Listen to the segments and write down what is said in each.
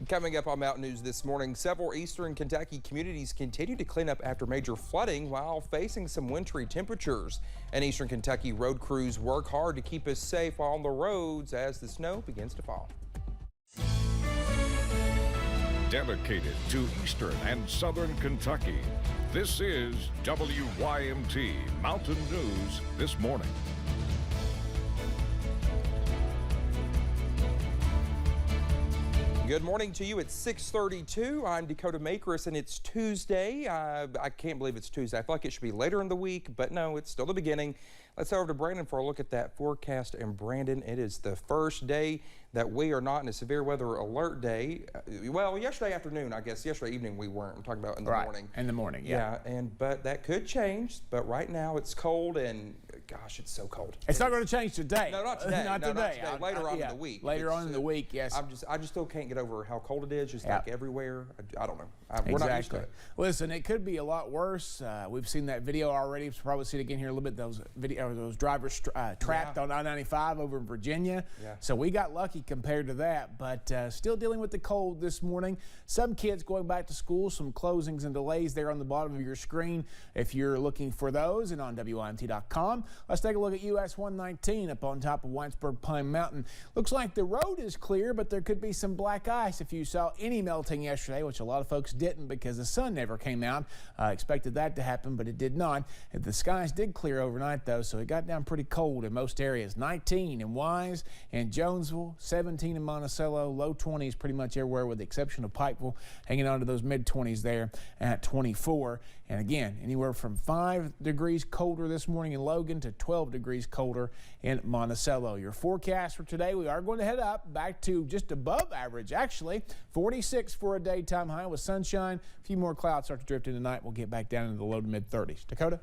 Coming up on Mountain News this morning, several eastern Kentucky communities continue to clean up after major flooding while facing some wintry temperatures. And eastern Kentucky road crews work hard to keep us safe on the roads as the snow begins to fall. Dedicated to eastern and southern Kentucky, this is WYMT Mountain News this morning. Good morning to you. It's 6:32. I'm Dakota Makris, and it's Tuesday. I can't believe it's Tuesday. I feel like it should be later in the week, but no, it's still the beginning. Let's head over to Brandon for a look at that forecast. And Brandon, it is the first day that we are not in a severe weather alert day. Well, yesterday afternoon, I guess. Yesterday evening we weren't. I'm talking about in the morning. In the morning, yeah. But that could change. But right now it's cold, and gosh, it's so cold. It's not going to change today. No, not today. Not today. Later on in the week. Later on in the week, yes. I just still can't get over how cold it is, just like everywhere. I don't know. We're Exactly. not used to it. Listen, it could be a lot worse. We've seen that video already. We'll probably see it again here in a little bit. Those drivers trapped on I-95 over in Virginia. Yeah. So we got lucky compared to that, but still dealing with the cold this morning. Some kids going back to school, some closings and delays there on the bottom of your screen if you're looking for those, and on WYMT.com. Let's take a look at US 119 up on top of Whitesburg Pine Mountain. Looks like the road is clear, but there could be some black ice if you saw any melting yesterday, which a lot of folks didn't because the sun never came out. Expected that to happen, but it did not. And the skies did clear overnight, though, so it got down pretty cold in most areas. 19 in Wise and Jonesville, 17 in Monticello, low 20s pretty much everywhere with the exception of Pikeville, hanging on to those mid-20s there at 24. And again, anywhere from 5 degrees colder this morning in Logan to 12 degrees colder in Monticello. Your forecast for today, we are going to head up back to just above average, actually. 46 for a daytime high with sunshine. A few more clouds start to drift in tonight. We'll get back down into the low to mid-30s. Dakota?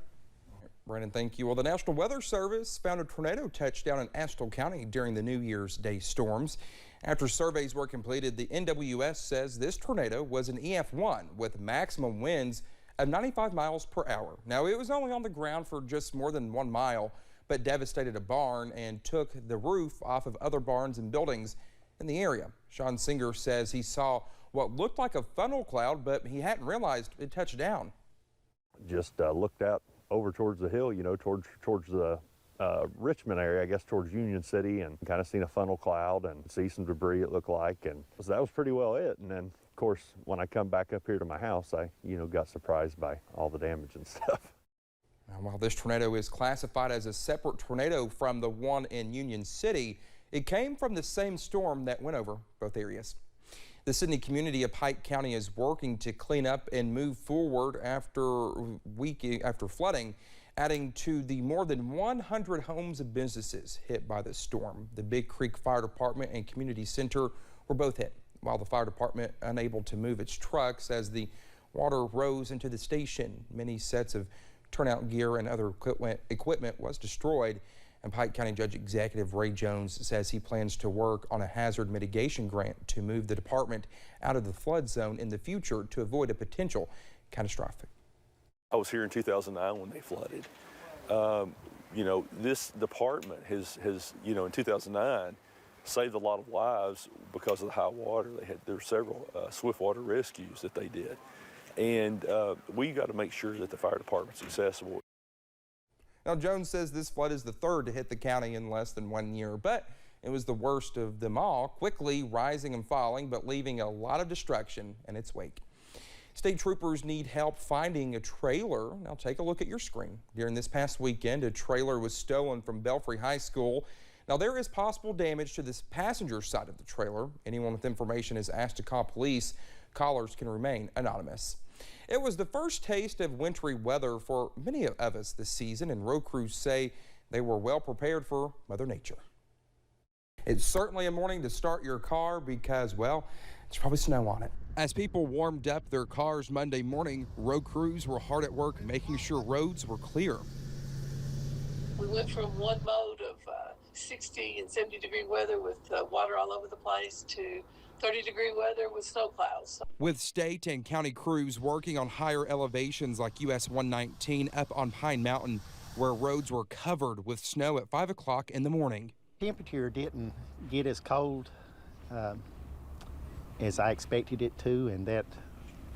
Brandon, thank you. Well, the National Weather Service found a tornado touchdown in Asheville County during the New Year's Day storms. After surveys were completed, the NWS says this tornado was an EF1 with maximum winds of 95 miles per hour. Now, it was only on the ground for just more than 1 mile, but devastated a barn and took the roof off of other barns and buildings in the area. Sean Singer says he saw what looked like a funnel cloud, but he hadn't realized it touched down. Just looked out over towards the hill, you know, towards the Richmond area, I guess towards Union City, and kind of seen a funnel cloud and see some debris it looked like, and so that was pretty well it. And then of course when I come back up here to my house, I got surprised by all the damage and stuff. While this tornado is classified as a separate tornado from the one in Union City, it came from the same storm that went over both areas. The Sidney community of Pike County is working to clean up and move forward after flooding, adding to the more than 100 homes and businesses hit by the storm. The Big Creek Fire Department and Community Center were both hit, while the fire department unable to move its trucks as the water rose into the station. Many sets of turnout gear and other equipment was destroyed. And Pike County Judge Executive Ray Jones says he plans to work on a hazard mitigation grant to move the department out of the flood zone in the future to avoid a potential catastrophic. I was here in 2009 when they flooded. This department has in 2009 saved a lot of lives because of the high water. There were several swift water rescues that they did. And we got to make sure that the fire department's accessible. Now, Jones says this flood is the third to hit the county in less than 1 year, but it was the worst of them all, quickly rising and falling, but leaving a lot of destruction in its wake. State troopers need help finding a trailer. Now, take a look at your screen. During this past weekend, a trailer was stolen from Belfry High School. Now, there is possible damage to this passenger side of the trailer. Anyone with information is asked to call police. Callers can remain anonymous. It was the first taste of wintry weather for many of us this season, and road crews say they were well prepared for Mother Nature. It's certainly a morning to start your car because, well, there's probably snow on it. As people warmed up their cars Monday morning, road crews were hard at work making sure roads were clear. We went from one mode of 60 and 70 degree weather with water all over the place to 30-degree weather with snow clouds. With state and county crews working on higher elevations like US 119 up on Pine Mountain, where roads were covered with snow at 5 o'clock in the morning. Temperature didn't get as cold as I expected it to, and that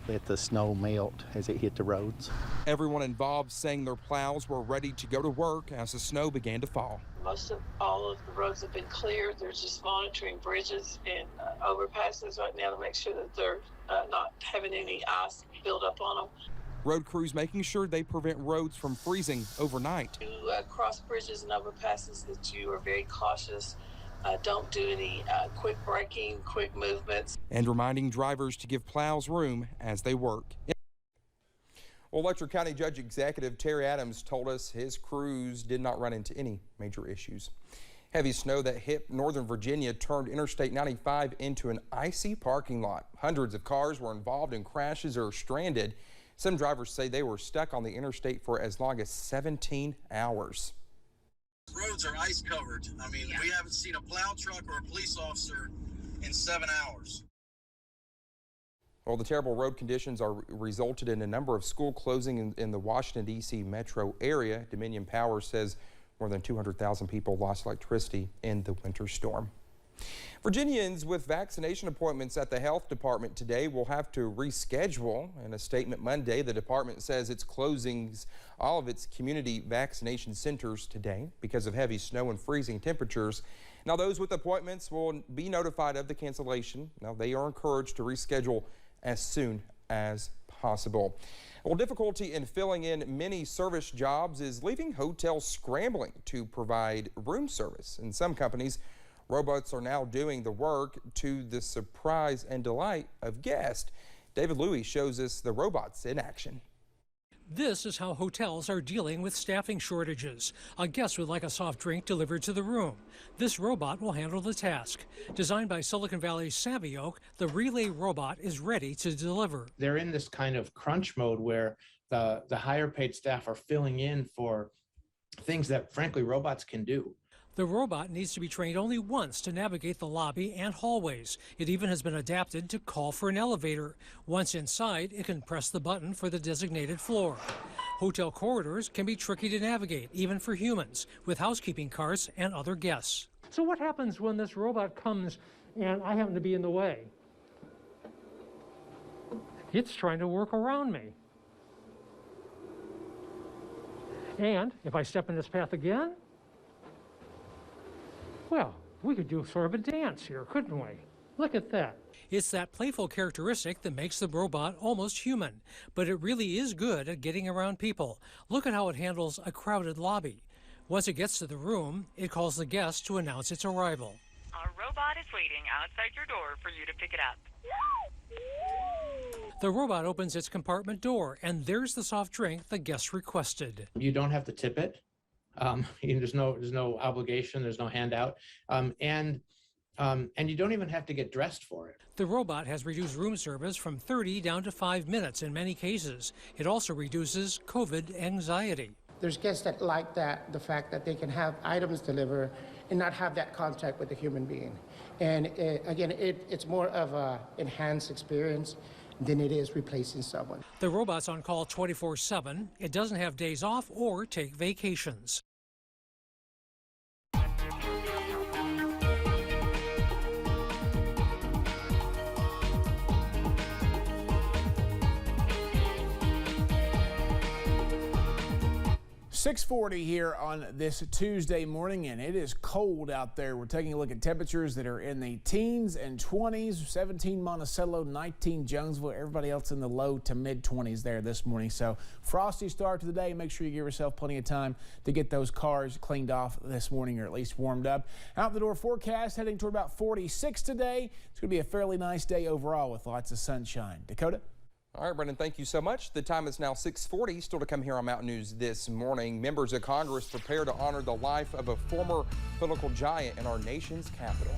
let the snow melt as it hit the roads. Everyone involved saying their plows were ready to go to work as the snow began to fall. Most of all of the roads have been cleared. They're just monitoring bridges and overpasses right now to make sure that they're not having any ice build up on them. Road crews making sure they prevent roads from freezing overnight. To cross bridges and overpasses, that you are very cautious. Don't do any quick braking, quick movements. And reminding drivers to give plows room as they work. Well, Letcher County Judge Executive Terry Adams told us his crews did not run into any major issues. Heavy snow that hit Northern Virginia turned Interstate 95 into an icy parking lot. Hundreds of cars were involved in crashes or stranded. Some drivers say they were stuck on the interstate for as long as 17 hours. Roads are ice covered. I mean, we haven't seen a plow truck or a police officer in 7 hours. Well, the terrible road conditions are resulted in a number of school closing in the Washington, D.C. metro area. Dominion Power says more than 200,000 people lost electricity in the winter storm. Virginians with vaccination appointments at the health department today will have to reschedule. In a statement Monday, the department says it's closing all of its community vaccination centers today because of heavy snow and freezing temperatures. Now, those with appointments will be notified of the cancellation. Now, they are encouraged to reschedule as soon as possible. Well, difficulty in filling in many service jobs is leaving hotels scrambling to provide room service. In some companies, robots are now doing the work to the surprise and delight of guests. David Louie shows us the robots in action. This is how hotels are dealing with staffing shortages. A guest would like a soft drink delivered to the room. This robot will handle the task. Designed by Silicon Valley's Savvy Oak, the relay robot is ready to deliver. They're in this kind of crunch mode where the higher paid staff are filling in for things that, frankly, robots can do. The robot needs to be trained only once to navigate the lobby and hallways. It even has been adapted to call for an elevator. Once inside, it can press the button for the designated floor. Hotel corridors can be tricky to navigate, even for humans, with housekeeping carts and other guests. So what happens when this robot comes and I happen to be in the way? It's trying to work around me. And if I step in this path again, well, we could do sort of a dance here, couldn't we? Look at that. It's that playful characteristic that makes the robot almost human, but it really is good at getting around people. Look at how it handles a crowded lobby. Once it gets to the room, it calls the guest to announce its arrival. A robot is waiting outside your door for you to pick it up. The robot opens its compartment door, and there's the soft drink the guest requested. You don't have to tip it. There's no obligation, there's no handout, and you don't even have to get dressed for it. The robot has reduced room service from 30 down to 5 minutes in many cases. It also reduces COVID anxiety. There's guests that like that, the fact that they can have items delivered and not have that contact with the human being. And it's more of an enhanced experience than it is replacing someone. The robot's on call 24/7. It doesn't have days off or take vacations. 6:40 here on this Tuesday morning, and it is cold out there. We're taking a look at temperatures that are in the teens and 20s, 17 Monticello, 19 Jonesville, everybody else in the low to mid 20s there this morning. So frosty start to the day. Make sure you give yourself plenty of time to get those cars cleaned off this morning, or at least warmed up. Out the door forecast heading toward about 46 today. It's going to be a fairly nice day overall with lots of sunshine. Dakota? All right, Brendan, thank you so much. The time is now 6:40. Still to come here on Mountain News this morning. Members of Congress prepare to honor the life of a former political giant in our nation's capital.